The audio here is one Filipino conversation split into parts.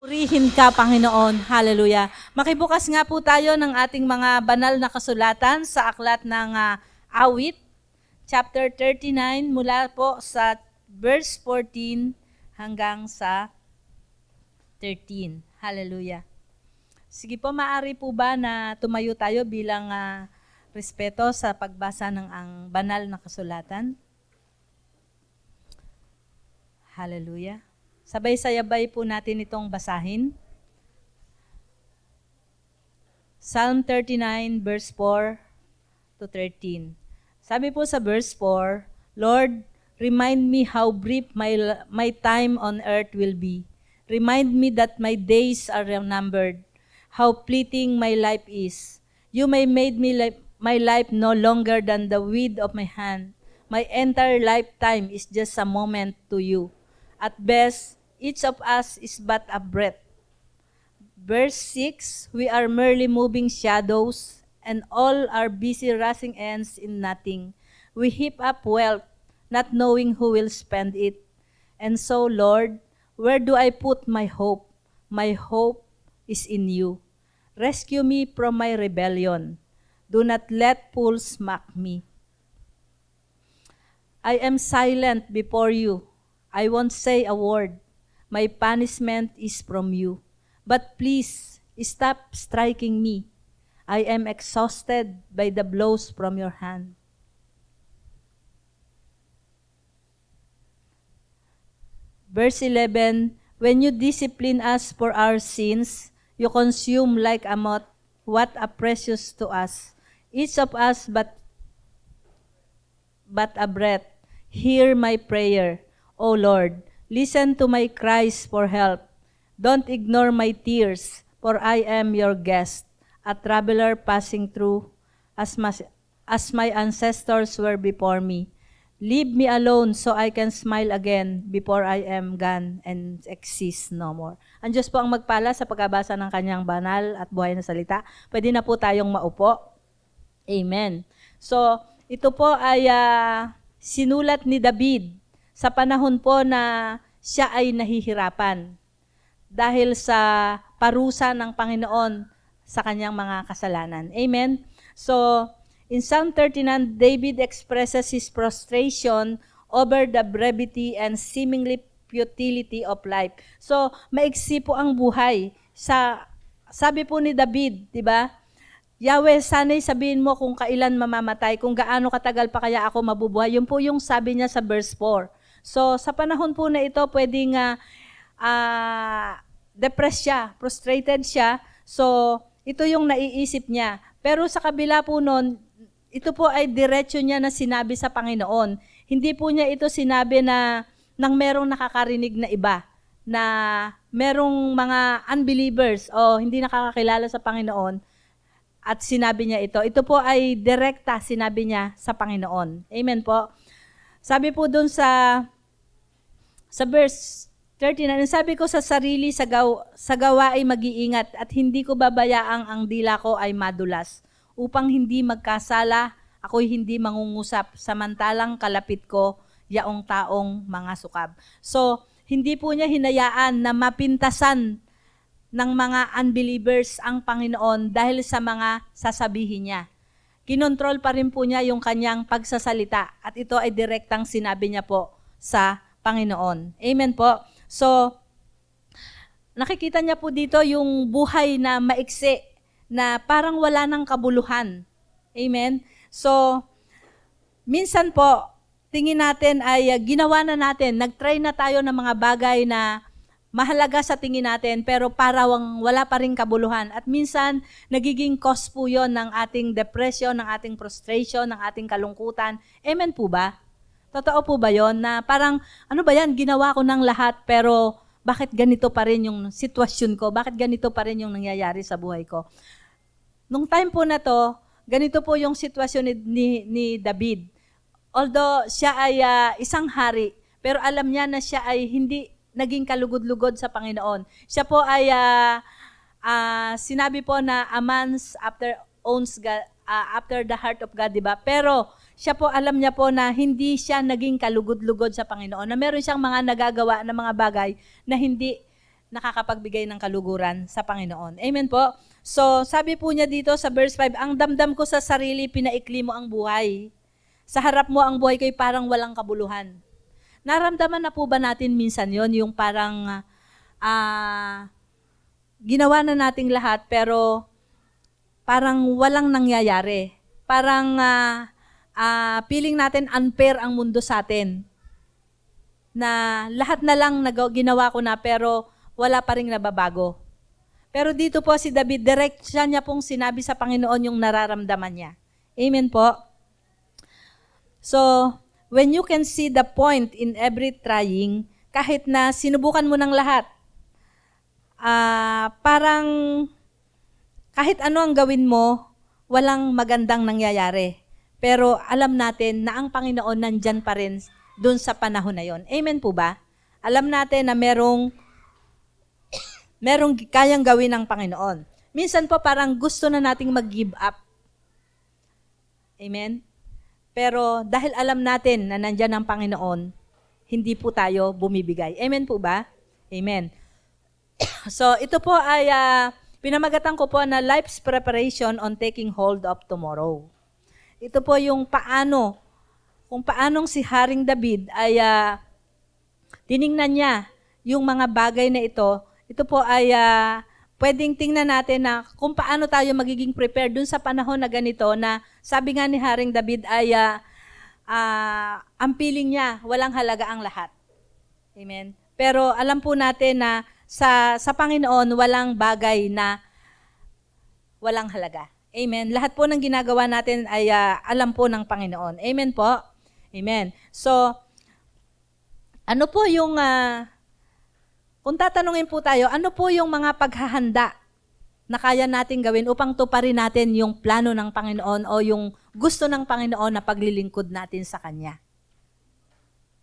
Purihin ka, Panginoon. Hallelujah. Makibukas nga po tayo ng ating mga banal na kasulatan sa aklat ng Awit, chapter 39, mula po sa verse 14 hanggang sa 13. Hallelujah. Sige po, maaari po ba na tumayo tayo bilang respeto sa pagbasa ng ang banal na kasulatan? Hallelujah. Sabay-sayabay po natin itong basahin. Psalm 39 verse 4 to 13. Sabi po sa verse 4, Lord, remind me how brief my time on earth will be. Remind me that my days are numbered, how fleeting my life is. You may made my life no longer than the width of my hand. My entire lifetime is just a moment to you. At best, each of us is but a breath. Verse 6, we are merely moving shadows, and all our busy rushing ends in nothing. We heap up wealth, not knowing who will spend it. And so, Lord, where do I put my hope? My hope is in you. Rescue me from my rebellion. Do not let fools mock me. I am silent before you. I won't say a word. My punishment is from you. But please, stop striking me. I am exhausted by the blows from your hand. Verse 11, when you discipline us for our sins, you consume like a moth what are precious to us. Each of us but a breath. Hear my prayer, O Lord. Listen to my cries for help. Don't ignore my tears, for I am your guest, a traveler passing through as my ancestors were before me. Leave me alone so I can smile again before I am gone and exist no more. Ang Diyos po ang magpala sa pagkabasa ng kanyang banal at buhay na salita. Pwede na po tayong maupo. Amen. So, ito po ay sinulat ni David sa panahon po na siya ay nahihirapan dahil sa parusa ng Panginoon sa kanyang mga kasalanan. Amen? So, in Psalm 39, David expresses his frustration over the brevity and seemingly futility of life. So, maiksi po ang buhay. Sabi po ni David, di ba? Yahweh, sana'y sabihin mo kung kailan mamamatay, kung gaano katagal pa kaya ako mabubuhay. Yun po yung sabi niya sa verse 4. So, sa panahon po na ito, pwedeng depressed siya, frustrated siya. So, ito yung naiisip niya. Pero sa kabila po nun, ito po ay diretso niya na sinabi sa Panginoon. Hindi po niya ito sinabi na nang merong nakakarinig na iba, na merong mga unbelievers o hindi nakakakilala sa Panginoon, at sinabi niya ito. Ito po ay direkta sinabi niya sa Panginoon. Amen po. Sabi po dun sa verse 39, sabi ko sa sarili, sa gawa ay mag-iingat at hindi ko babayaang ang dila ko ay madulas. Upang hindi magkasala, ako'y hindi mangungusap, samantalang kalapit ko, yaong taong mga sukab. So, hindi po niya hinayaan na mapintasan ng mga unbelievers ang Panginoon dahil sa mga sasabihin niya. Kinontrol pa rin po niya yung kanyang pagsasalita at ito ay direktang sinabi niya po sa Panginoon. Amen po. So, nakikita niya po dito yung buhay na maiksi na parang wala ng kabuluhan. Amen? So, minsan po, tingin natin ay ginawa na natin, nag-try na tayo ng mga bagay na mahalaga sa tingin natin, pero parang wala pa rin kabuluhan. At minsan, nagiging cause po yun ng ating depression, ng ating frustration, ng ating kalungkutan. Amen po ba? Totoo po ba yun? Na parang, ano ba yan, ginawa ko ng lahat, pero bakit ganito pa rin yung sitwasyon ko? Bakit ganito pa rin yung nangyayari sa buhay ko? Nung time po na to, ganito po yung sitwasyon ni David. Although siya ay isang hari, pero alam niya na siya ay hindi naging kalugod-lugod sa Panginoon. Siya po ay sinabi po na a man's after the heart of God, diba? Pero siya po, alam niya po na hindi siya naging kalugod-lugod sa Panginoon, na meron siyang mga nagagawa na mga bagay na hindi nakakapagbigay ng kaluguran sa Panginoon. Amen po? So, sabi po niya dito sa verse 5, ang damdam ko sa sarili, pinaikli mo ang buhay. Sa harap mo ang buhay ko'y parang walang kabuluhan. Naramdaman na po ba natin minsan yon, yung parang ginawa na nating lahat pero parang walang nangyayari. Parang feeling natin unfair ang mundo sa atin. Na lahat na lang ginawa ko na pero wala pa rin nababago. Pero dito po si David, direct niya pong sinabi sa Panginoon yung nararamdaman niya. Amen po? So, when you can see the point in every trying, kahit na sinubukan mo ng lahat, parang kahit ano ang gawin mo, walang magandang nangyayari. Pero alam natin na ang Panginoon nandyan pa rin doon sa panahon na yon. Amen po ba? Alam natin na merong kayang gawin ng Panginoon. Minsan po parang gusto na nating mag-give up. Amen? Pero dahil alam natin na nandyan ang Panginoon, hindi po tayo bumibigay. Amen po ba? Amen. So ito po ay pinamagatan ko po na life's preparation on taking hold of tomorrow. Ito po yung kung paanong si Haring David ay tiningnan niya yung mga bagay na ito. Ito po ay pwedeng tingnan natin na kung paano tayo magiging prepared dun sa panahon na ganito na sabi nga ni Haring David ay ang feeling niya, walang halaga ang lahat. Amen? Pero alam po natin na sa Panginoon, walang bagay na walang halaga. Amen? Lahat po ng ginagawa natin ay alam po ng Panginoon. Amen po? Amen. So, ano po yung kung tatanungin po tayo, ano po yung mga paghahanda na kaya natin gawin upang tuparin natin yung plano ng Panginoon o yung gusto ng Panginoon na paglilingkod natin sa Kanya?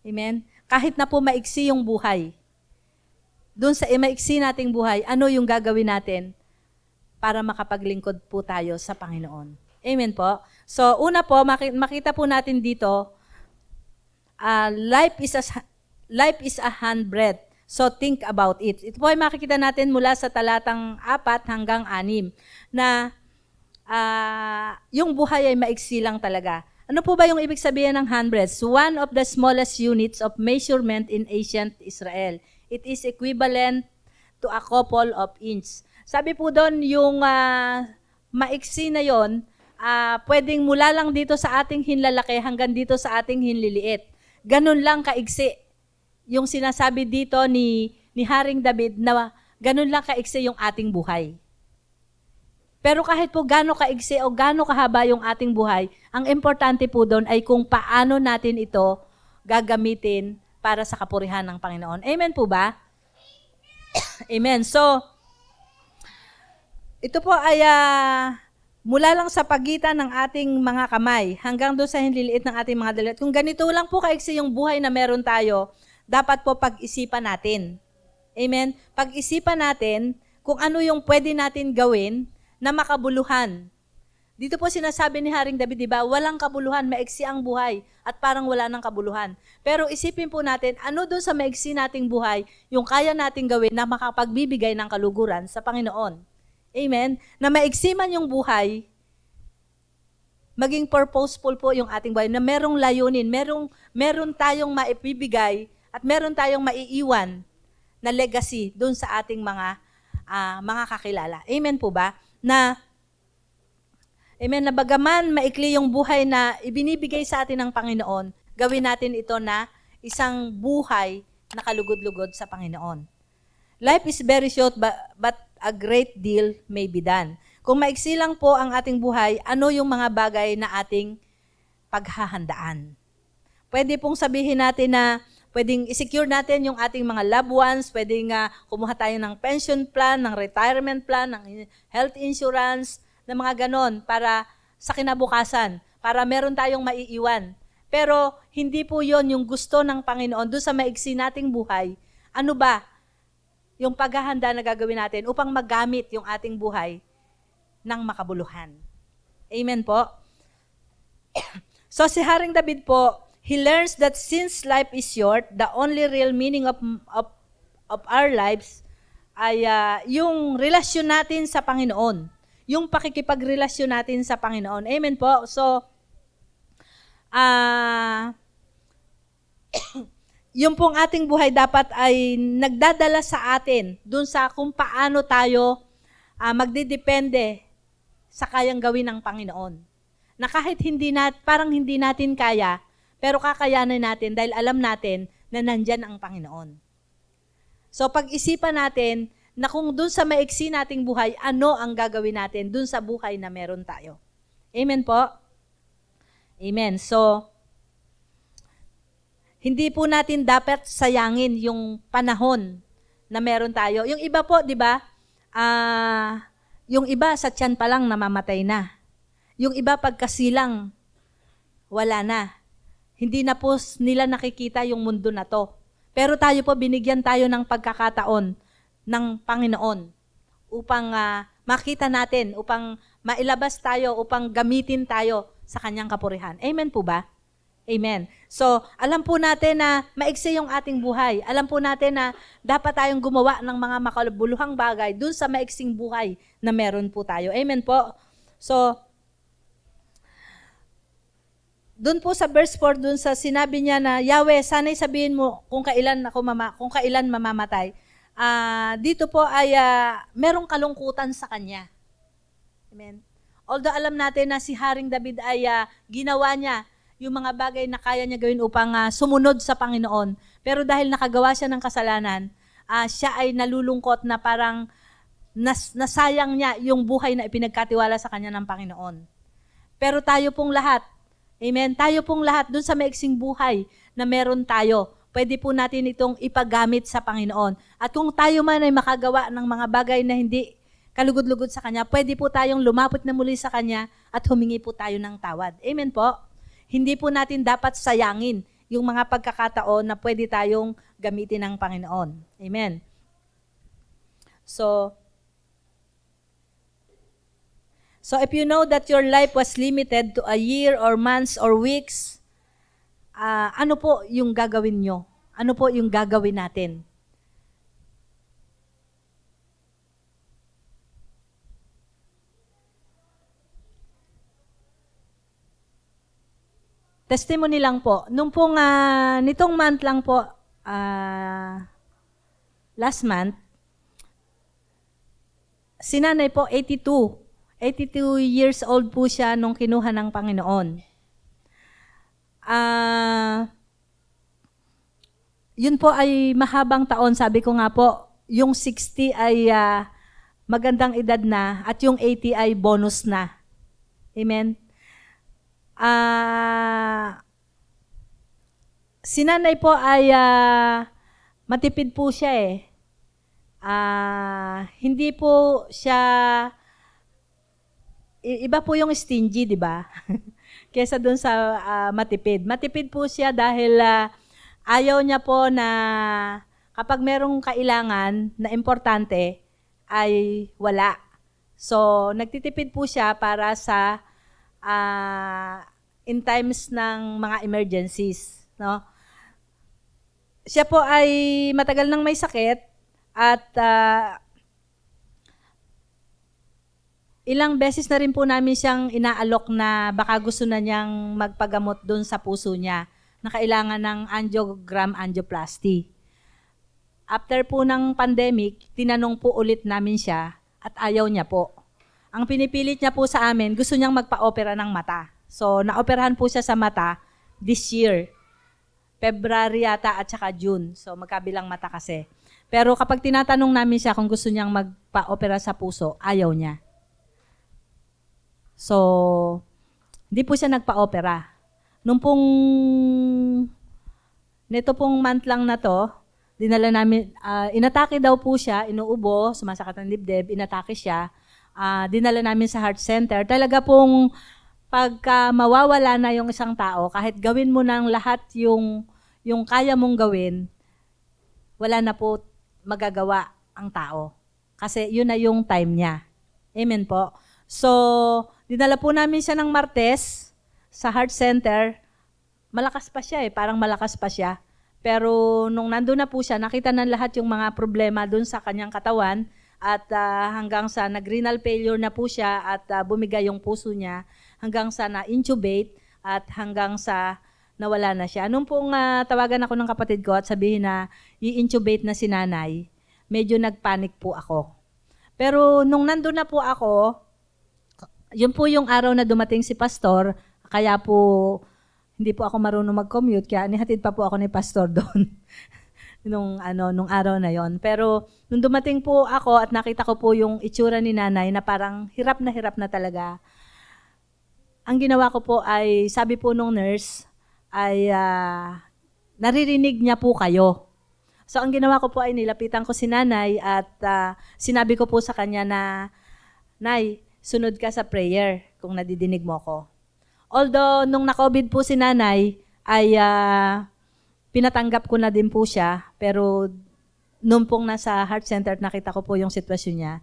Amen? Kahit na po maiksi yung buhay, doon sa maiksi nating buhay, ano yung gagawin natin para makapaglingkod po tayo sa Panginoon? Amen po? So, una po, makita po natin dito, life is a handbreadth. So think about it. Ito po ay makikita natin mula sa talatang 4 hanggang 6 na yung buhay ay maiksi lang talaga. Ano po ba yung ibig sabihin ng handbreadth? One of the smallest units of measurement in ancient Israel. It is equivalent to a couple of inches. Sabi po doon, yung maiksi na yon, pwedeng mula lang dito sa ating hinlalaki hanggang dito sa ating hinliliit. Ganun lang kaiksi. Yung sinasabi dito ni Haring David na ganun lang kaiksi yung ating buhay. Pero kahit po gaano kaiksi o gaano kahaba yung ating buhay, ang importante po doon ay kung paano natin ito gagamitin para sa kapurihan ng Panginoon. Amen po ba? Amen. So, ito po ay mula lang sa pagitan ng ating mga kamay hanggang doon sa hinliliit ng ating mga daliit. Kung ganito lang po kaiksi yung buhay na meron tayo, dapat po pag-isipan natin. Amen? Pag-isipan natin kung ano yung pwede natin gawin na makabuluhan. Dito po sinasabi ni Haring David, di ba, walang kabuluhan, maiksi ang buhay at parang wala ng kabuluhan. Pero isipin po natin, ano doon sa maiksi nating buhay, yung kaya nating gawin na makapagbibigay ng kaluguran sa Panginoon. Amen? Na maiksi man yung buhay, maging purposeful po yung ating buhay, na merong layunin, meron tayong maipibigay at meron tayong maiiwan na legacy doon sa ating mga kakilala. Amen po ba? Na bagaman maikli yung buhay na ibinibigay sa atin ng Panginoon, gawin natin ito na isang buhay na kalugod-lugod sa Panginoon. Life is very short but a great deal may be done. Kung maiksi lang po ang ating buhay, ano yung mga bagay na ating paghahandaan? Pwede pong sabihin natin na pwedeng i-secure natin yung ating mga loved ones, pwedeng kumuha tayo ng pension plan, ng retirement plan, ng health insurance, ng mga ganon para sa kinabukasan, para meron tayong maiiwan. Pero hindi po yon yung gusto ng Panginoon doon sa maiksi nating buhay. Ano ba yung paghahanda na gagawin natin upang magamit yung ating buhay ng makabuluhan? Amen po? So si Haring David po, he learns that since life is short, the only real meaning of our lives ay yung relasyon natin sa Panginoon. Yung pakikipagrelasyon natin sa Panginoon. Amen po. So, yung pong ating buhay dapat ay nagdadala sa atin dun sa kung paano tayo magdidepende sa kayang gawin ng Panginoon. Na kahit parang hindi natin kaya, pero kakayanin natin dahil alam natin na nandyan ang Panginoon. So pag-isipan natin na kung dun sa maiksi nating buhay, ano ang gagawin natin dun sa buhay na meron tayo. Amen po? Amen. So, hindi po natin dapat sayangin yung panahon na meron tayo. Yung iba po, di ba? Yung iba sa tiyan pa lang namamatay na. Yung iba pagkasilang, wala na. Hindi na po nila nakikita yung mundo na to. Pero tayo po, binigyan tayo ng pagkakataon ng Panginoon upang makita natin, upang mailabas tayo, upang gamitin tayo sa kanyang kapurihan. Amen po ba? Amen. So, alam po natin na maiksi yung ating buhay. Alam po natin na dapat tayong gumawa ng mga makabuluhang bagay dun sa maiksing buhay na meron po tayo. Amen po. So, dun po sa verse 4, dun sa sinabi niya na, Yahweh, sana'y sabihin mo kung kailan mamamatay. Dito po ay merong kalungkutan sa kanya. Amen. Although alam natin na si Haring David ay ginawa niya yung mga bagay na kaya niya gawin upang sumunod sa Panginoon. Pero dahil nakagawa siya ng kasalanan, siya ay nalulungkot na parang nasayang niya yung buhay na ipinagkatiwala sa kanya ng Panginoon. Pero tayo pong lahat, amen, tayo pong lahat dun sa maiksing buhay na meron tayo, pwede po natin itong ipagamit sa Panginoon. At kung tayo man ay makagawa ng mga bagay na hindi kalugod-lugod sa Kanya, pwede po tayong lumapit na muli sa Kanya at humingi po tayo ng tawad. Amen po? Hindi po natin dapat sayangin yung mga pagkakataon na pwede tayong gamitin ng Panginoon. Amen. So if you know that your life was limited to a year or months or weeks, ano po yung gagawin nyo? Ano po yung gagawin natin? Testimony lang po. Nung pong, nitong month lang po, last month, si nanay po, 82 years old po siya nung kinuha ng Panginoon. Yun po ay mahabang taon. Sabi ko nga po, yung 60 ay magandang edad na at yung 80 ay bonus na. Amen? Si nanay po ay matipid po siya eh. Hindi po siya, iba po yung stingy, di ba? Kesa dun sa matipid. Matipid po siya dahil ayaw niya po na kapag merong kailangan na importante ay wala. So, nagtitipid po siya para sa in times ng mga emergencies, no? Siya po ay matagal nang may sakit at ilang beses na rin po namin siyang inaalok na baka gusto na niyang magpagamot doon sa puso niya na kailangan ng angiogram angioplasty. After po ng pandemic, tinanong po ulit namin siya at ayaw niya po. Ang pinipilit niya po sa amin, gusto niyang magpa-opera ng mata. So, naoperahan po siya sa mata this year. February yata at saka June. So, magkabilang mata kasi. Pero kapag tinatanong namin siya kung gusto niyang magpa-opera sa puso, ayaw niya. So, hindi po siya nagpa-opera. Nung pong, nito pong month lang na to, dinala namin, inatake daw po siya, inuubo, sumasakit ng dibdib, inatake siya. Dinala namin sa heart center. Talaga pong pagka mawawala na yung isang tao, kahit gawin mo ng lahat yung kaya mong gawin, wala na po magagawa ang tao. Kasi yun na yung time niya. Amen po. So, dinala po namin siya ng Martes sa heart center. Malakas pa siya parang malakas pa siya. Pero nung nandun na po siya, nakita ng lahat yung mga problema dun sa kanyang katawan at hanggang sa nag-renal failure na po siya at bumigay yung puso niya hanggang sa na-intubate at hanggang sa nawala na siya. Nung pong tawagan ako ng kapatid ko at sabihin na i-intubate na si nanay, medyo nagpanic po ako. Pero nung nandun na po ako, yun po yung araw na dumating si pastor, kaya po hindi po ako marunong mag-commute, kaya nihatid pa po ako ni pastor doon nung araw na yon. Pero nung dumating po ako at nakita ko po yung itsura ni nanay na parang hirap na talaga, ang ginawa ko po ay, sabi po nung nurse, ay naririnig niya po kayo. So ang ginawa ko po ay nilapitan ko si nanay at sinabi ko po sa kanya na, Nay, sunod ka sa prayer kung nadidinig mo ko. Although nung na-COVID po si nanay, ay pinatanggap ko na din po siya, pero nung pong nasa heart center at nakita ko po yung sitwasyon niya,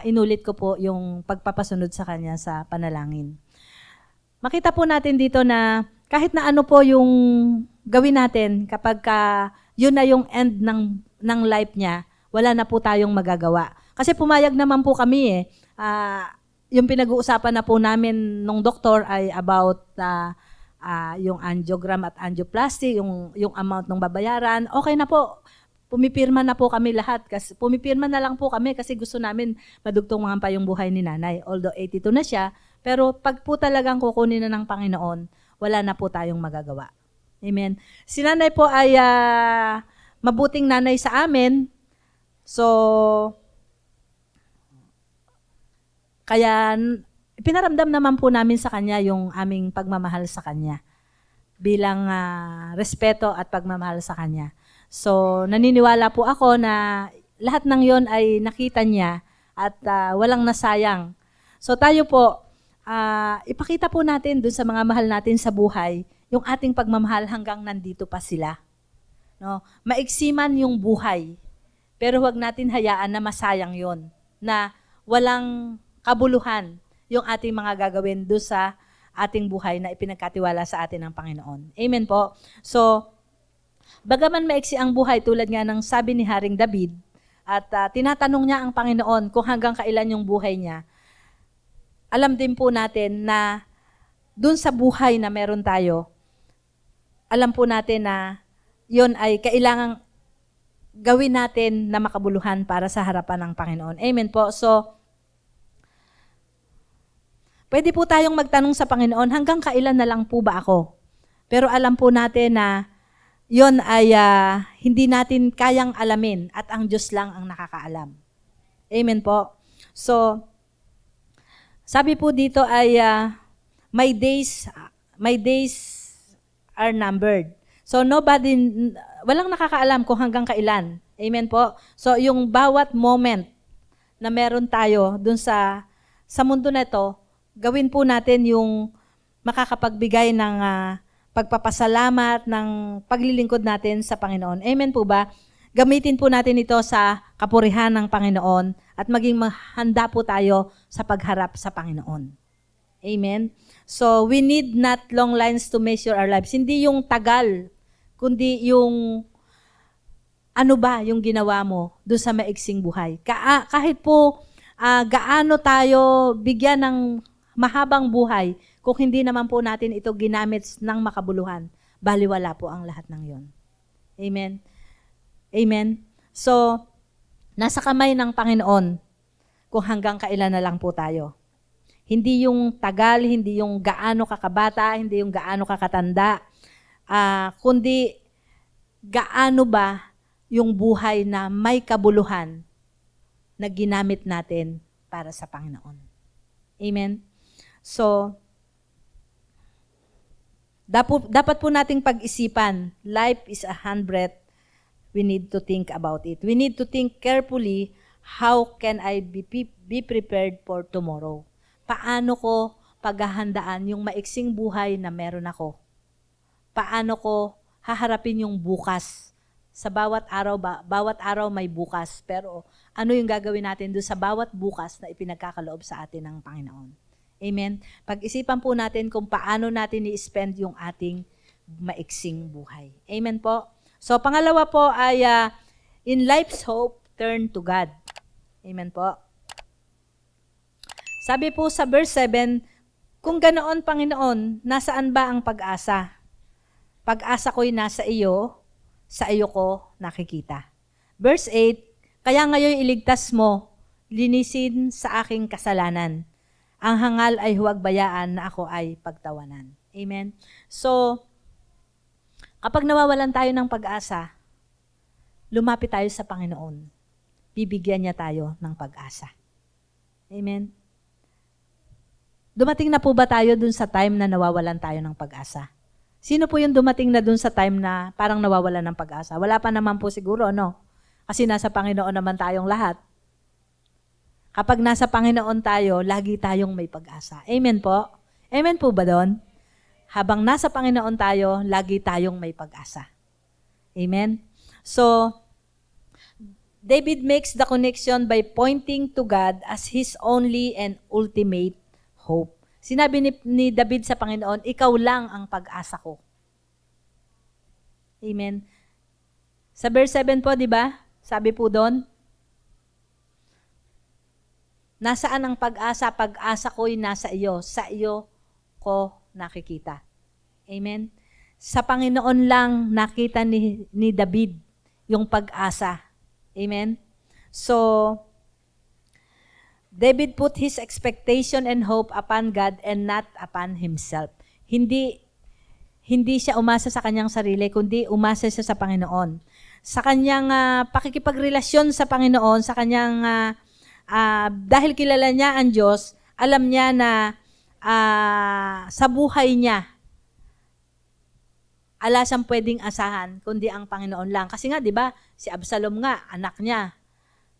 inulit ko po yung pagpapasunod sa kanya sa panalangin. Makita po natin dito na kahit na ano po yung gawin natin kapag yun na yung end ng life niya, wala na po tayong magagawa. Kasi pumayag naman po kami yung pinag-uusapan na po namin nung doktor ay about yung angiogram at angioplasty, yung amount ng babayaran. Okay na po. Pumipirma na po kami lahat. Pumipirma na lang po kami kasi gusto namin madugtungan pa yung buhay ni nanay. Although 82 na siya, pero pag po talagang kukunin na ng Panginoon, wala na po tayong magagawa. Amen. Si nanay po ay mabuting nanay sa amin. So, kaya pinaramdam naman po namin sa kanya yung aming pagmamahal sa kanya bilang respeto at pagmamahal sa kanya. So, naniniwala po ako na lahat ng yon ay nakita niya at walang nasayang. So, tayo po, ipakita po natin dun sa mga mahal natin sa buhay yung ating pagmamahal hanggang nandito pa sila. No? Maiksiman yung buhay, pero huwag natin hayaan na masayang yon, na walang kabuluhan yung ating mga gagawin doon sa ating buhay na ipinagkatiwala sa atin ng Panginoon. Amen po. So, bagaman maiksi ang buhay tulad nga ng sabi ni Haring David, at tinatanong niya ang Panginoon kung hanggang kailan yung buhay niya, alam din po natin na doon sa buhay na meron tayo, alam po natin na yon ay kailangang gawin natin na makabuluhan para sa harapan ng Panginoon. Amen po. So, pwede po tayong magtanong sa Panginoon, hanggang kailan na lang po ba ako? Pero alam po natin na yon ay hindi natin kayang alamin at ang Diyos lang ang nakakaalam. Amen po. So, sabi po dito ay my days are numbered. So walang nakakaalam kung hanggang kailan. Amen po. So yung bawat moment na meron tayo dun sa mundo na ito, gawin po natin yung makakapagbigay ng pagpapasalamat, ng paglilingkod natin sa Panginoon. Amen po ba? Gamitin po natin ito sa kapurihan ng Panginoon at maging handa po tayo sa pagharap sa Panginoon. Amen? So, we need not long lines to measure our lives. Hindi yung tagal, kundi yung ano ba yung ginawa mo doon sa maiksing buhay. Kahit po gaano tayo bigyan ng mahabang buhay, kung hindi naman po natin ito ginamit ng makabuluhan, baliwala po ang lahat ng yon. Amen? Amen? So, nasa kamay ng Panginoon kung hanggang kailan na lang po tayo. Hindi yung tagal, hindi yung gaano kakabata, hindi yung gaano kakatanda, kundi gaano ba yung buhay na may kabuluhan na ginamit natin para sa Panginoon. Amen? So, dapat po nating pag-isipan, life is a handbreadth. We need to think about it. We need to think carefully, how can I be prepared for tomorrow? Paano ko paghahandaan yung maiksing buhay na meron ako? Paano ko haharapin yung bukas? Sa bawat araw may bukas. Pero ano yung gagawin natin doon sa bawat bukas na ipinagkakaloob sa atin ng Panginoon? Amen? Pag-isipan po natin kung paano natin i-spend yung ating maiksing buhay. Amen po? So, pangalawa po ay, in life's hope, turn to God. Amen po. Sabi po sa verse 7, kung ganoon, Panginoon, nasaan ba ang pag-asa? Pag-asa ko'y nasa iyo, sa iyo ko nakikita. Verse 8, kaya ngayon iligtas mo, linisin sa aking kasalanan. Ang hangal ay huwag bayaan na ako ay pagtawanan. Amen? So, kapag nawawalan tayo ng pag-asa, lumapit tayo sa Panginoon. Bibigyan niya tayo ng pag-asa. Amen? Dumating na po ba tayo dun sa time na nawawalan tayo ng pag-asa? Sino po yung dumating na dun sa time na parang nawawalan ng pag-asa? Wala pa naman po siguro, no? Kasi nasa Panginoon naman tayong lahat. Kapag nasa Panginoon tayo, lagi tayong may pag-asa. Amen po? Amen po ba doon? Habang nasa Panginoon tayo, lagi tayong may pag-asa. Amen? So, David makes the connection by pointing to God as his only and ultimate hope. Sinabi ni David sa Panginoon, ikaw lang ang pag-asa ko. Amen? Sa verse 7 po, di ba? Sabi po doon, nasaan ang pag-asa? Pag-asa ko'y nasa iyo. Sa iyo ko nakikita. Amen? Sa Panginoon lang nakita ni David yung pag-asa. Amen? So, David put his expectation and hope upon God and not upon himself. Hindi siya umasa sa kanyang sarili, kundi umasa siya sa Panginoon. Sa kanyang pakikipagrelasyon sa Panginoon, sa kanyang dahil kilala niya ang Diyos, alam niya na sa buhay niya, ala siyang pwedeng asahan, kundi ang Panginoon lang. Kasi nga, di ba, si Absalom nga, anak niya,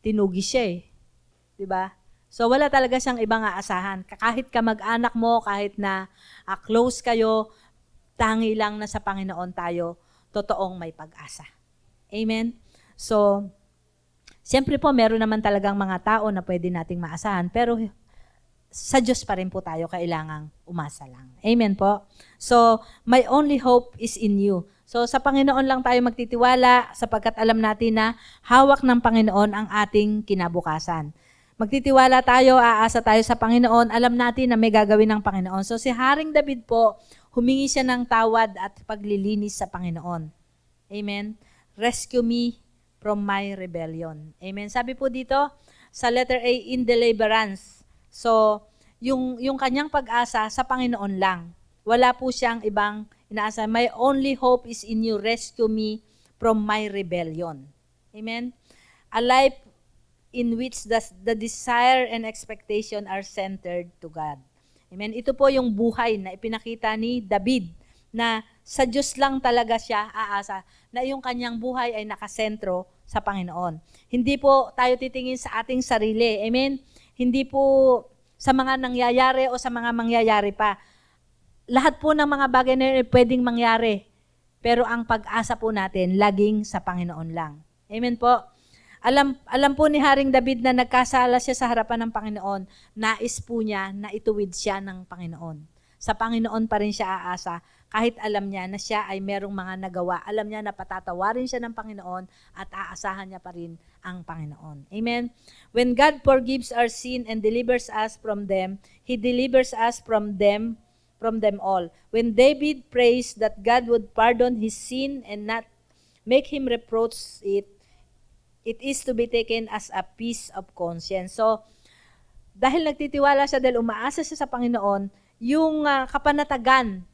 tinugi siya eh. Di ba? So, wala talaga siyang ibang aasahan. Kahit kamag-anak mo, kahit na close kayo, tangi lang na sa Panginoon tayo, totoong may pag-asa. Amen? So, siyempre po, meron naman talagang mga tao na pwede nating maasahan, pero sa Diyos pa rin po tayo kailangang umasa lang. Amen po? So, my only hope is in you. So, sa Panginoon lang tayo magtitiwala sapagkat alam natin na hawak ng Panginoon ang ating kinabukasan. Magtitiwala tayo, aasa tayo sa Panginoon, alam natin na may gagawin ng Panginoon. So, si Haring David po, humingi siya ng tawad at paglilinis sa Panginoon. Amen? Rescue me from my rebellion. Amen? Sabi po dito, sa letter A, in deliverance. So, yung kanyang pag-asa sa Panginoon lang. Wala po siyang ibang inaasa. My only hope is in you. Rescue me from my rebellion. Amen? A life in which the desire and expectation are centered to God. Amen? Ito po yung buhay na ipinakita ni David na sa Diyos lang talaga siya aasa, na yung kanyang buhay ay nakasentro sa Panginoon. Hindi po tayo titingin sa ating sarili. Amen? Hindi po sa mga nangyayari o sa mga mangyayari pa. Lahat po ng mga bagay na yun pwedeng mangyari. Pero ang pag-asa po natin, laging sa Panginoon lang. Amen po? Alam po ni Haring David na nagkasala siya sa harapan ng Panginoon. Nais po niya na ituwid siya ng Panginoon. Sa Panginoon pa rin siya aasa. Kahit alam niya na siya ay merong mga nagawa. Alam niya na patatawarin siya ng Panginoon at aasahan niya pa rin ang Panginoon. Amen? When God forgives our sin and delivers us from them, He delivers us from them all. When David prays that God would pardon his sin and not make him reproach it, it is to be taken as a peace of conscience. So, dahil nagtitiwala siya, dahil umaasa siya sa Panginoon, yung kapanatagan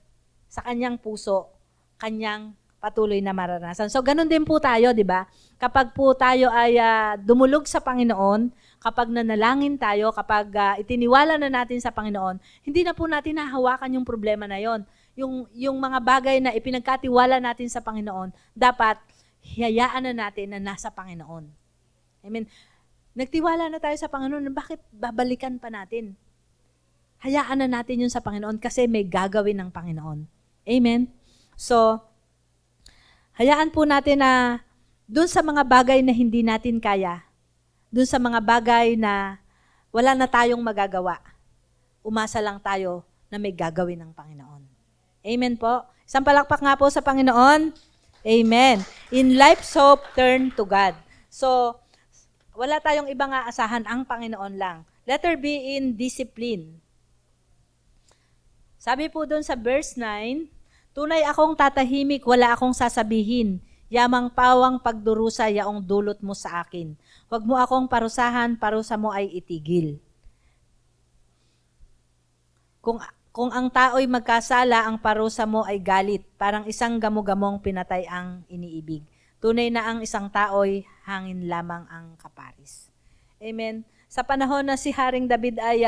sa kanyang puso, kanyang patuloy na maranasan. So, ganun din po tayo, di ba? Kapag po tayo ay dumulog sa Panginoon, kapag nanalangin tayo, kapag itiniwala na natin sa Panginoon, hindi na po natin nahawakan yung problema na yon. Yung mga bagay na ipinagkatiwala natin sa Panginoon, dapat hiyayaan na natin na nasa Panginoon. Amen. Nagtiwala na tayo sa Panginoon, bakit babalikan pa natin? Hayaan na natin yun sa Panginoon kasi may gagawin ng Panginoon. Amen. So, hayaan po natin na dun sa mga bagay na hindi natin kaya, dun sa mga bagay na wala na tayong magagawa, umasa lang tayo na may gagawin ng Panginoon. Amen po. Isang palakpak nga po sa Panginoon. Amen. In life's hope, turn to God. So, wala tayong ibang aasahan, ang Panginoon lang. Letter B, in discipline. Sabi po doon sa verse 9, tunay akong tatahimik, wala akong sasabihin. Yamang pawang pagdurusa, yaong dulot mo sa akin. Huwag mo akong parusahan, parusa mo ay itigil. Kung ang tao'y magkasala, ang parusa mo ay galit. Parang isang gamo-gamong pinatay ang iniibig. Tunay na ang isang tao'y hangin lamang ang kaparis. Amen. Sa panahon na si Haring David ay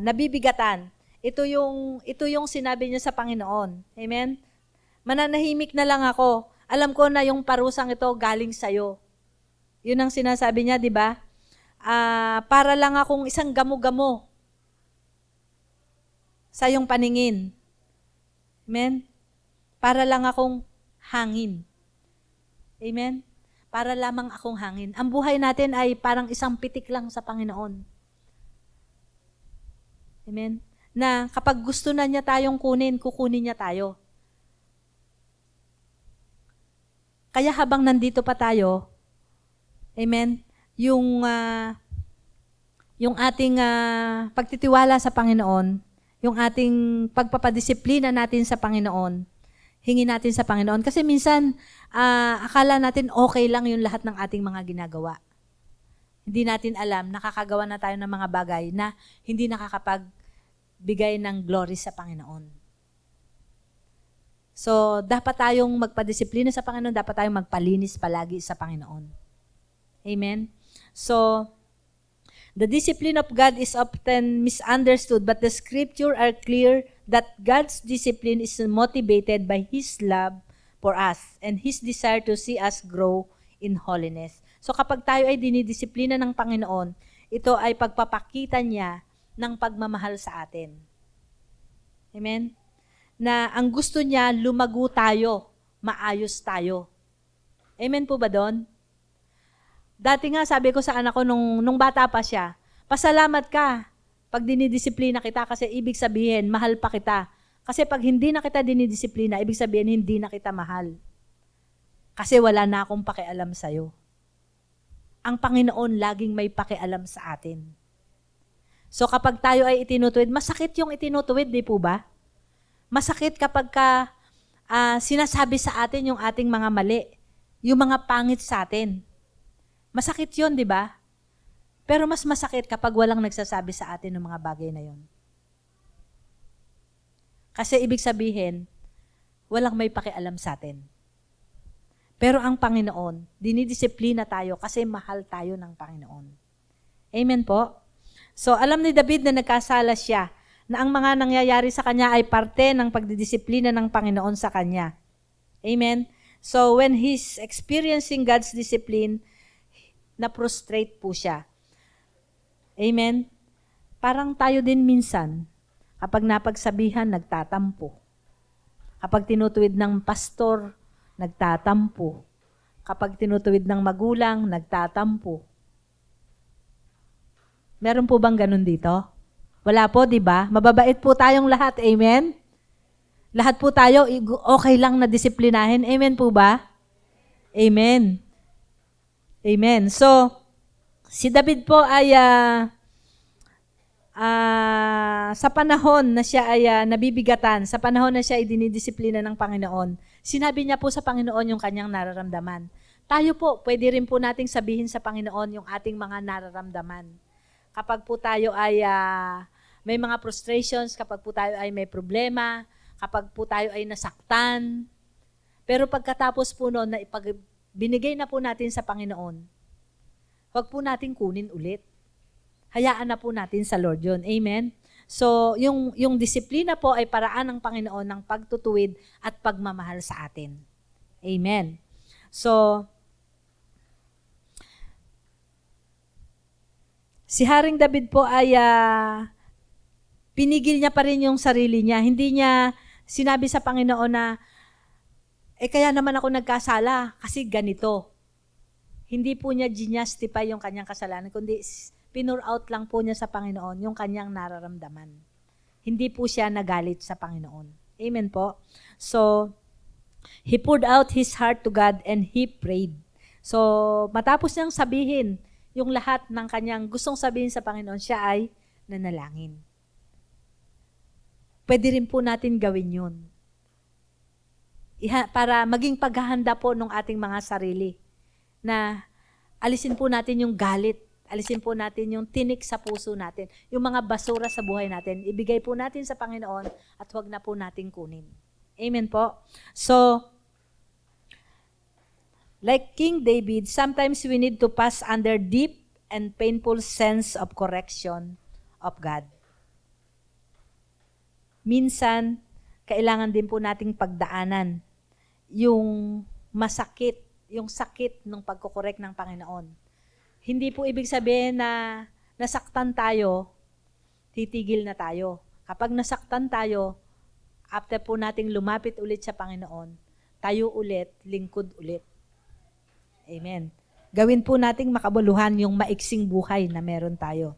nabibigatan, ito yung sinabi niya sa Panginoon. Amen. Mananahimik na lang ako. Alam ko na yung parusang ito galing sa'yo. Yun ang sinasabi niya, di ba? Para lang akong isang gamo-gamo sa iyong paningin. Amen? Para lang akong hangin. Amen? Para lamang akong hangin. Ang buhay natin ay parang isang pitik lang sa Panginoon. Amen? Na kapag gusto na niya tayong kunin, kukunin niya tayo. Kaya habang nandito pa tayo, amen, yung ating pagtitiwala sa Panginoon, yung ating pagpapadisiplina natin sa Panginoon, hingin natin sa Panginoon. Kasi minsan, akala natin okay lang yung lahat ng ating mga ginagawa. Hindi natin alam, nakakagawa na tayo ng mga bagay na hindi nakakapagbigay ng glory sa Panginoon. So, dapat tayong magpadisiplina sa Panginoon, dapat tayong magpalinis palagi sa Panginoon. Amen? So, the discipline of God is often misunderstood, but the scripture are clear that God's discipline is motivated by His love for us and His desire to see us grow in holiness. So kapag tayo ay dinidisiplina ng Panginoon, ito ay pagpapakita niya ng pagmamahal sa atin. Amen? Na ang gusto niya, lumago tayo, maayos tayo. Amen po ba doon? Dati nga, sabi ko sa anak ko nung bata pa siya, pasalamat ka pag dinidisiplina kita kasi ibig sabihin, mahal pa kita. Kasi pag hindi na kita dinidisiplina, ibig sabihin, hindi na kita mahal. Kasi wala na akong pakialam sa'yo. Ang Panginoon laging may pakialam sa atin. So kapag tayo ay itinutuwid, masakit yung itinutuwid, di po ba? Masakit kapag sinasabi sa atin yung ating mga mali, yung mga pangit sa atin. Masakit yun, di ba? Pero mas masakit kapag walang nagsasabi sa atin ng mga bagay na yun. Kasi ibig sabihin, walang may pakialam sa atin. Pero ang Panginoon, dinidisiplina tayo kasi mahal tayo ng Panginoon. Amen po? So, alam ni David na nagkasala siya, na ang mga nangyayari sa kanya ay parte ng pagdidisiplina ng Panginoon sa kanya. Amen? So, when he's experiencing God's discipline, na-prostrate po siya. Amen? Parang tayo din minsan, kapag napagsabihan, nagtatampo. Kapag tinutuwid ng pastor, nagtatampo. Kapag tinutuwid ng magulang, nagtatampo. Meron po bang ganun dito? Wala po, di ba? Mababait po tayong lahat. Amen? Lahat po tayo, okay lang na disiplinahin. Amen po ba? Amen. Amen. So, si David po ay sa panahon na siya ay nabibigatan, sa panahon na siya ay dinidisiplina ng Panginoon, sinabi niya po sa Panginoon yung kanyang nararamdaman. Tayo po, pwede rin po nating sabihin sa Panginoon yung ating mga nararamdaman. Kapag po tayo ay may mga frustrations, kapag po tayo ay may problema, kapag po tayo ay nasaktan. Pero pagkatapos po noon na binigay na po natin sa Panginoon, huwag po natin kunin ulit. Hayaan na po natin sa Lord yun. Amen? So, yung disiplina po ay paraan ng Panginoon ng pagtutuwid at pagmamahal sa atin. Amen? So, si Haring David po ay pinigil niya pa rin yung sarili niya. Hindi niya sinabi sa Panginoon na, kaya naman ako nagkasala kasi ganito. Hindi po niya ginastify yung kanyang kasalanan, kundi pinur out lang po niya sa Panginoon yung kanyang nararamdaman. Hindi po siya nagalit sa Panginoon. Amen po? So, He poured out his heart to God and he prayed. So, matapos niyang sabihin yung lahat ng kanyang gustong sabihin sa Panginoon, siya ay nanalangin. Pwede rin po natin gawin yun. Para maging paghahanda po ng ating mga sarili na alisin po natin yung galit, alisin po natin yung tinik sa puso natin, yung mga basura sa buhay natin, ibigay po natin sa Panginoon at huwag na po natin kunin. Amen po. So, like King David, sometimes we need to pass under deep and painful sense of correction of God. Minsan, kailangan din po nating pagdaanan yung masakit, yung sakit ng pagkukorek ng Panginoon. Hindi po ibig sabihin na nasaktan tayo, titigil na tayo. Kapag nasaktan tayo, after po nating lumapit ulit sa Panginoon, tayo ulit, lingkod ulit. Amen. Gawin po nating makabuluhan yung maiksing buhay na meron tayo.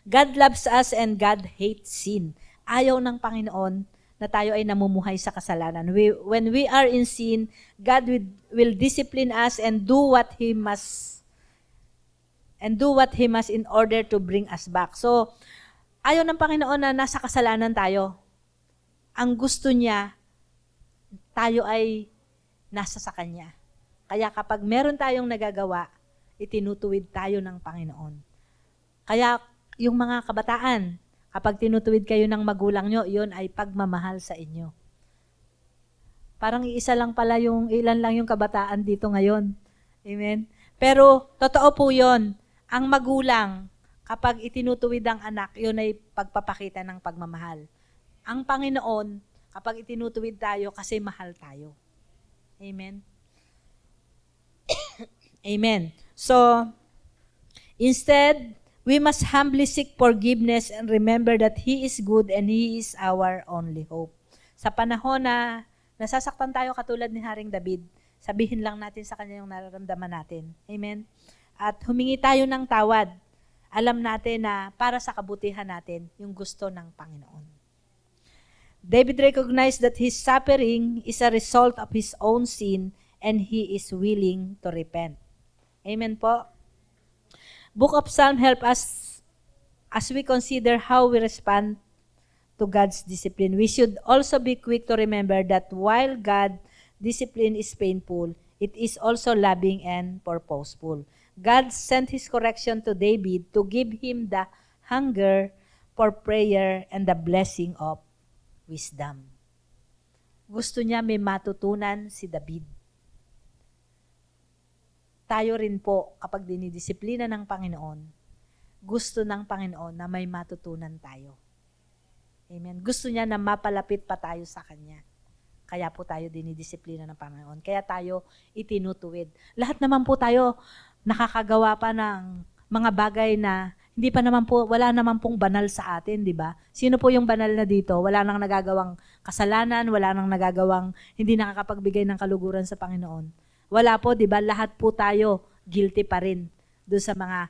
God loves us and God hates sin. Ayaw ng Panginoon na tayo ay namumuhay sa kasalanan. When we are in sin, God will discipline us and do what He must in order to bring us back. So, ayaw ng Panginoon na nasa kasalanan tayo. Ang gusto niya, tayo ay nasa sa Kanya. Kaya kapag meron tayong nagagawa, itinutuwid tayo ng Panginoon. Kaya yung mga kabataan, kapag tinutuwid kayo ng magulang nyo, yun ay pagmamahal sa inyo. Parang ilan lang yung kabataan dito ngayon. Amen? Pero, totoo po yun. Ang magulang, kapag itinutuwid ang anak, yun ay pagpapakita ng pagmamahal. Ang Panginoon, kapag itinutuwid tayo, kasi mahal tayo. Amen? Amen. So, instead, we must humbly seek forgiveness and remember that He is good and He is our only hope. Sa panahon na nasasaktan tayo katulad ni Haring David, sabihin lang natin sa Kanya yung nararamdaman natin. Amen? At humingi tayo ng tawad. Alam natin na para sa kabutihan natin yung gusto ng Panginoon. David recognized that his suffering is a result of his own sin and he is willing to repent. Amen po? Book of Psalm help us as we consider how we respond to God's discipline. We should also be quick to remember that while God's discipline is painful, it is also loving and purposeful. God sent His correction to David to give him the hunger for prayer and the blessing of wisdom. Gusto niya may matutunan si David. Tayo rin po, kapag dinidisiplina ng Panginoon, gusto ng Panginoon na may matutunan tayo. Amen. Gusto niya na mapalapit pa tayo sa Kanya. Kaya po tayo dinidisiplina ng Panginoon. Kaya tayo itinutuwid. Lahat naman po tayo nakakagawa pa ng mga bagay na hindi pa naman po, wala naman pong banal sa atin, di ba? Sino po yung banal na dito? Wala nang nagagawang kasalanan, wala nang nagagawang hindi nakakapagbigay ng kaluguran sa Panginoon. Wala po, di ba? Lahat po tayo guilty pa rin doon sa mga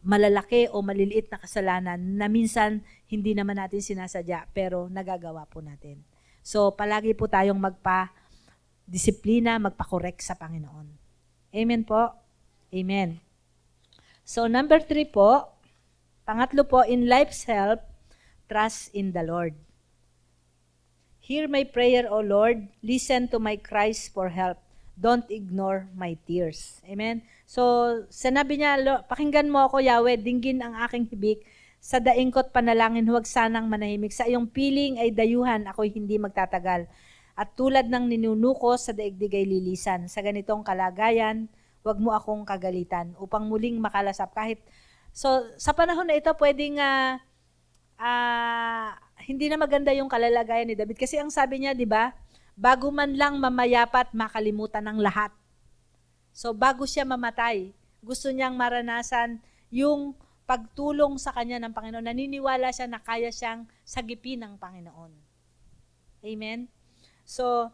malalaki o maliliit na kasalanan na minsan hindi naman natin sinasadya pero nagagawa po natin. So, palagi po tayong magpa-disiplina, magpa-correct sa Panginoon. Amen po? Amen. So, number 3 po, pangatlo po, in life's help, trust in the Lord. Hear my prayer, O Lord. Listen to my cries for help. Don't ignore my tears. Amen? So, sinabi niya, pakinggan mo ako, Yahweh, dinggin ang aking hibik. Sa daingkot panalangin, huwag sanang manahimik. Sa iyong piling ay dayuhan, ako'y hindi magtatagal. At tulad ng ninunuko, sa daigdig ay lilisan. Sa ganitong kalagayan, huwag mo akong kagalitan upang muling makalasap. So, sa panahon na ito, pwedeng hindi na maganda yung kalalagayan ni David. Kasi ang sabi niya, di ba, bago man lang mamayapat, makalimutan ng lahat. So, bago siya mamatay, gusto niyang maranasan yung pagtulong sa kanya ng Panginoon. Naniniwala siya na kaya siyang sagipin ng Panginoon. Amen? So,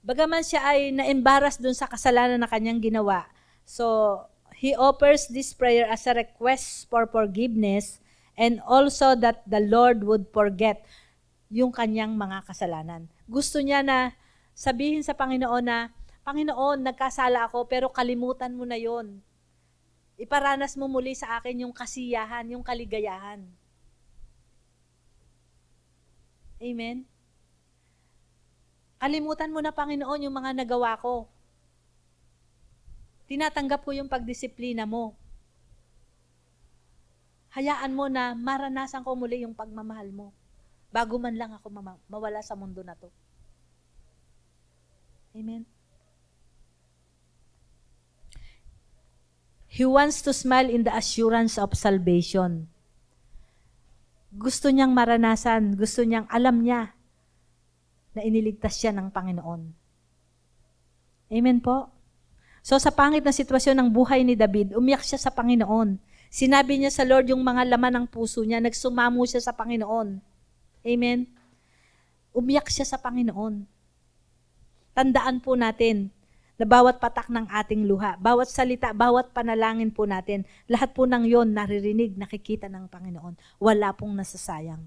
bagaman siya ay na-embarrass dun sa kasalanan na kanyang ginawa, so, he offers this prayer as a request for forgiveness and also that the Lord would forget. yung kanyang mga kasalanan. Gusto niya na sabihin sa Panginoon na, Panginoon, nagkasala ako pero kalimutan mo na yon. Iparanas mo muli sa akin yung kasiyahan, yung kaligayahan. Amen? Kalimutan mo na, Panginoon, yung mga nagawa ko. Tinatanggap ko yung pagdisiplina mo. Hayaan mo na maranasan ko muli yung pagmamahal mo bago man lang ako mawala sa mundo na to. Amen? He wants to smile in the assurance of salvation. Gusto niyang maranasan, gusto niyang alam niya na iniligtas siya ng Panginoon. Amen po? So sa pangit na sitwasyon ng buhay ni David, umiyak siya sa Panginoon. Sinabi niya sa Lord yung mga laman ng puso niya, nagsumamo siya sa Panginoon. Amen? Umiyak siya sa Panginoon. Tandaan po natin na bawat patak ng ating luha, bawat salita, bawat panalangin po natin, lahat po ng yon naririnig, nakikita ng Panginoon. Wala pong nasasayang.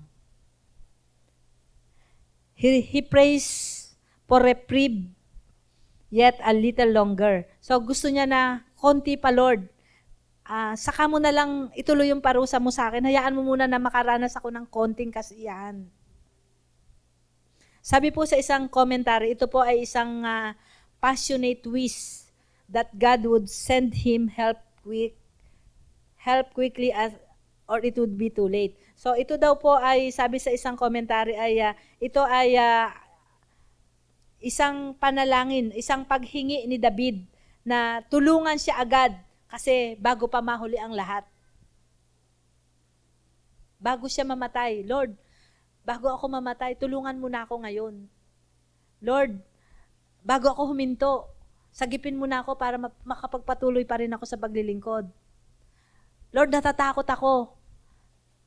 He prays for reprieve yet a little longer. So gusto niya na konti pa, Lord. Saka mo na lang ituloy yung parusa mo sa akin. Hayaan mo muna na makaranas ako ng konting kasiyahan. Sabi po sa isang commentary, ito po ay isang passionate wish that God would send him help quickly or it would be too late. So ito daw po ay, sabi sa isang commentary ay, ito ay isang panalangin, isang paghingi ni David na tulungan siya agad kasi bago pa mahuli ang lahat. Bago siya mamatay, Lord, bago ako mamatay, tulungan mo na ako ngayon. Lord, bago ako huminto, sagipin mo na ako para makapagpatuloy pa rin ako sa paglilingkod. Lord, natatakot ako.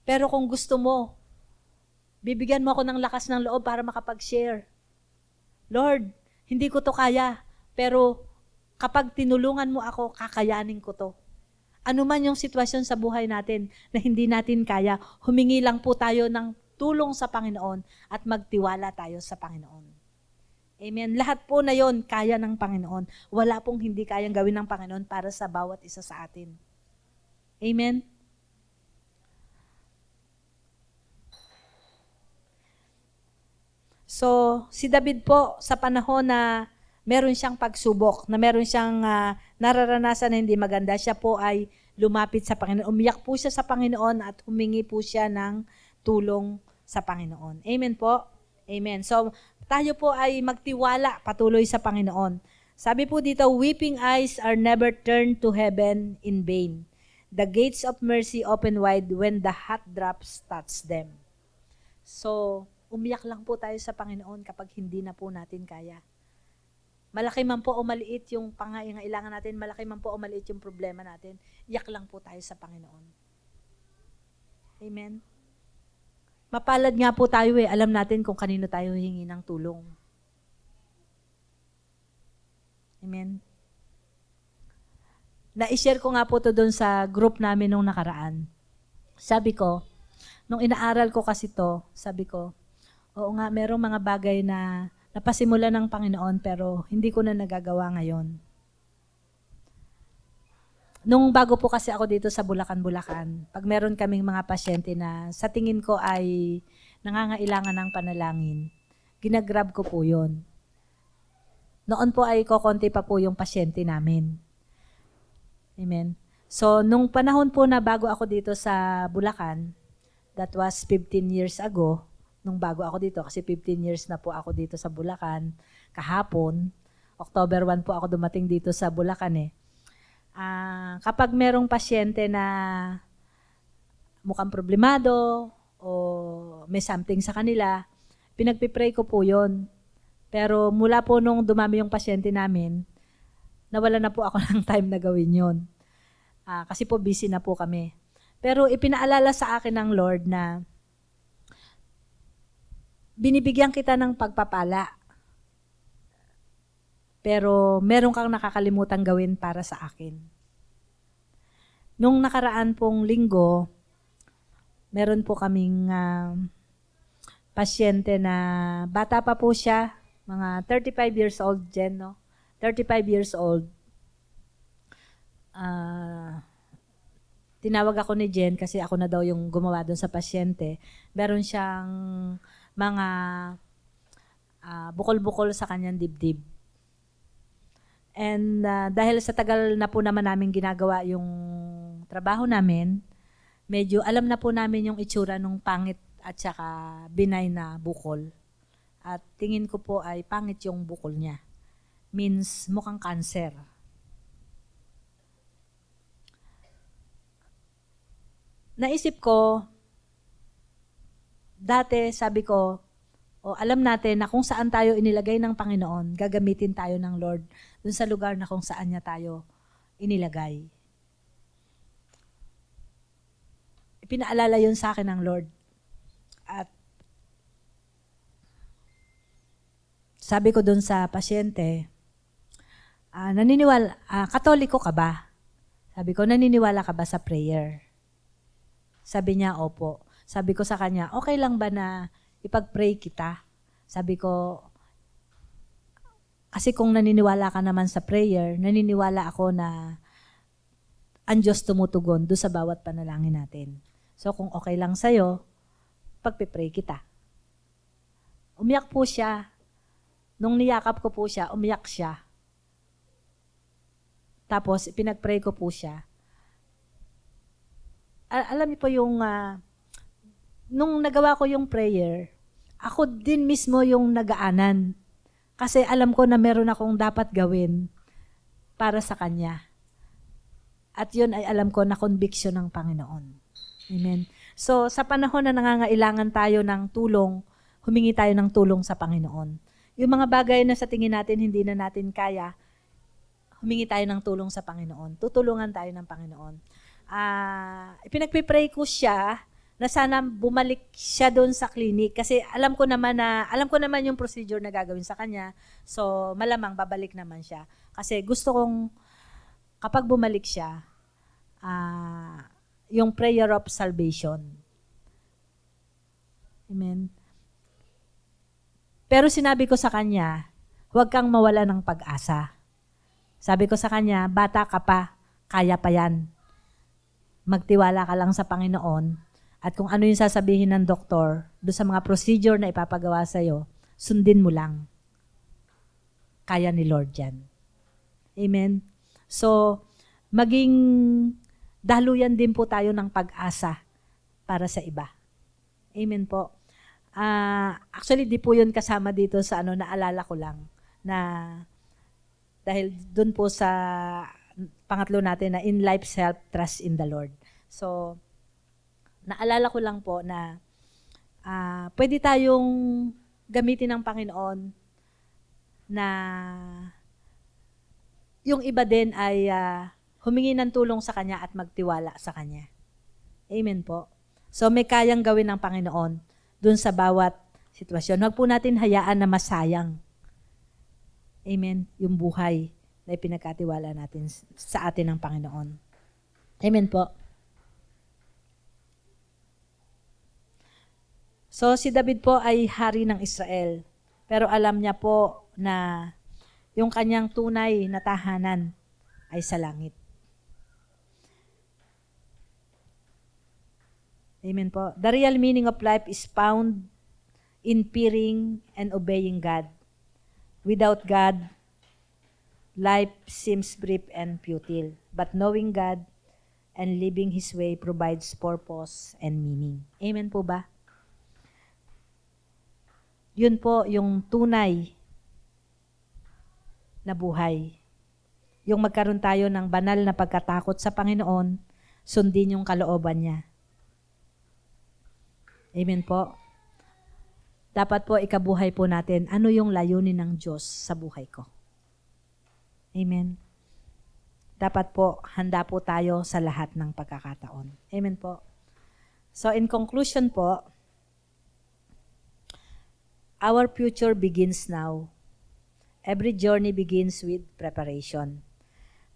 Pero kung gusto mo, bibigyan mo ako ng lakas ng loob para makapag-share. Lord, hindi ko to kaya, pero kapag tinulungan mo ako, kakayanin ko to. Ano man yung sitwasyon sa buhay natin na hindi natin kaya, humingi lang po tayo ng tulong sa Panginoon at magtiwala tayo sa Panginoon. Amen. Lahat po na yon kaya ng Panginoon. Wala pong hindi kayang gawin ng Panginoon para sa bawat isa sa atin. Amen. So, si David po, sa panahon na meron siyang pagsubok, na meron siyang nararanasan na hindi maganda, siya po ay lumapit sa Panginoon. Umiyak po siya sa Panginoon at humingi po siya ng tulong sa Panginoon. Amen po? Amen. So, tayo po ay magtiwala patuloy sa Panginoon. Sabi po dito, weeping eyes are never turned to heaven in vain. The gates of mercy open wide when the hot drops touch them. So, umiyak lang po tayo sa Panginoon kapag hindi na po natin kaya. Malaki man po o maliit yung pangailangan natin, malaki man po o maliit yung problema natin, iyak lang po tayo sa Panginoon. Amen? Mapalad nga po tayo alam natin kung kanino tayo hihingi ng tulong. Amen? Na-share ko nga po to doon sa group namin nung nakaraan. Sabi ko, nung inaaral ko kasi to, sabi ko, oo nga, merong mga bagay na napasimula ng Panginoon pero hindi ko na nagagawa ngayon. Nung bago po kasi ako dito sa Bulacan, pag meron kaming mga pasyente na sa tingin ko ay nangangailangan ng panalangin, ginagrab ko po yun. Noon po ay kokonti pa po yung pasyente namin. Amen. So, nung panahon po na bago ako dito sa Bulacan, that was 15 years ago, nung bago ako dito, kasi 15 years na po ako dito sa Bulacan, kahapon, October 1 po ako dumating dito sa Bulacan kapag merong pasyente na mukhang problemado o may something sa kanila, pinagpipray ko po yon. Pero mula po nung dumami yung pasyente namin, nawala na po ako ng time na gawin yon. Kasi po busy na po kami. Pero ipinaalala sa akin ng Lord na binibigyan kita ng pagpapala. Pero meron kang nakakalimutan gawin para sa akin. Nung nakaraan pong linggo, meron po kaming pasyente na bata pa po siya, mga 35 years old, Jen, no? 35 years old. Tinawag ako ni Jen kasi ako na daw yung gumawa doon sa pasyente. Meron siyang mga bukol-bukol sa kanyang dibdib. And dahil sa tagal na po naman namin ginagawa yung trabaho namin, medyo alam na po namin yung itsura ng pangit at saka binay na bukol. At tingin ko po ay pangit yung bukol niya. Means mukhang cancer. Naisip ko, dati sabi ko, alam natin na kung saan tayo inilagay ng Panginoon, gagamitin tayo ng Lord dun sa lugar na kung saan niya tayo inilagay. Ipinaalala yun sa akin ng Lord. At sabi ko dun sa pasyente, Katoliko ka ba? Sabi ko, naniniwala ka ba sa prayer? Sabi niya, opo. Sabi ko sa kanya, okay lang ba na ipag-pray kita? Sabi ko, kasi kung naniniwala ka naman sa prayer, naniniwala ako na ang Diyos tumutugon doon sa bawat panalangin natin. So kung okay lang sa'yo, pagpipray kita. Umiyak po siya. Nung niyakap ko po siya, umiyak siya. Tapos, pinag-pray ko po siya. Alam niyo po yung, nung nagawa ko yung prayer, ako din mismo yung nagaanan. Kasi alam ko na meron akong dapat gawin para sa Kanya. At yun ay alam ko na conviction ng Panginoon. Amen. So, sa panahon na nangangailangan tayo ng tulong, humingi tayo ng tulong sa Panginoon. Yung mga bagay na sa tingin natin hindi na natin kaya, humingi tayo ng tulong sa Panginoon. Tutulungan tayo ng Panginoon. Ipinagpipray ko siya na sana bumalik siya doon sa clinic kasi alam ko naman yung procedure na gagawin sa kanya. So, malamang babalik naman siya. Kasi gusto kong kapag bumalik siya, yung prayer of salvation. Amen. Pero sinabi ko sa kanya, huwag kang mawala ng pag-asa. Sabi ko sa kanya, bata ka pa, kaya pa yan. Magtiwala ka lang sa Panginoon at kung ano yung sasabihin ng doktor doon sa mga procedure na ipapagawa sa'yo, sundin mo lang. Kaya ni Lord yan. Amen. So, maging daluyan din po tayo ng pag-asa para sa iba. Amen po. Actually, di po yun kasama dito sa naalala ko lang na dahil doon po sa pangatlo natin na in life's help, trust in the Lord. So, naalala ko lang po na pwede tayong gamitin ng Panginoon na yung iba din ay humingi ng tulong sa Kanya at magtiwala sa Kanya. Amen po. So, may kayang gawin ng Panginoon dun sa bawat sitwasyon. Huwag po natin hayaan na masayang. Amen. Yung buhay na ipinagkatiwala natin sa atin ng Panginoon. Amen po. So, si David po ay hari ng Israel. Pero alam niya po na yung kanyang tunay na tahanan ay sa langit. Amen po. The real meaning of life is found in fearing and obeying God. Without God, life seems brief and futile. But knowing God and living His way provides purpose and meaning. Amen po ba? Yun po yung tunay na buhay. Yung magkaroon tayo ng banal na pagkatakot sa Panginoon, sundin yung kalooban niya. Amen po. Dapat po ikabuhay po natin ano yung layunin ng Diyos sa buhay ko. Amen. Dapat po handa po tayo sa lahat ng pagkakataon. Amen po. So in conclusion po, our future begins now. Every journey begins with preparation.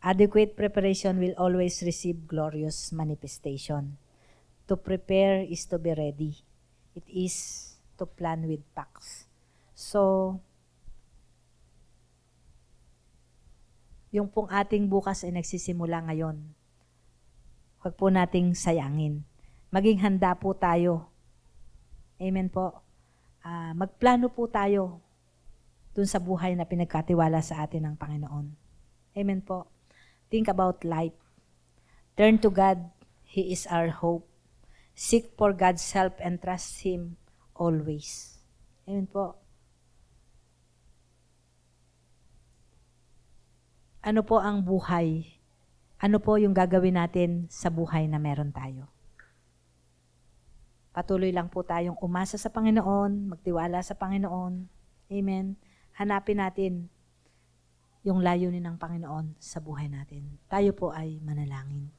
Adequate preparation will always receive glorious manifestation. To prepare is to be ready. It is to plan with Pax. So, yung pong ating bukas ay nagsisimula ngayon. Huwag po nating sayangin. Maging handa po tayo. Amen po. Magplano po tayo dun sa buhay na pinagkatiwala sa atin ng Panginoon. Amen po. Think about life. Turn to God. He is our hope. Seek for God's help and trust Him always. Amen po. Ano po ang buhay? Ano po yung gagawin natin sa buhay na meron tayo? Patuloy lang po tayong umasa sa Panginoon, magtiwala sa Panginoon. Amen. Hanapin natin yung layunin ng Panginoon sa buhay natin. Tayo po ay manalangin.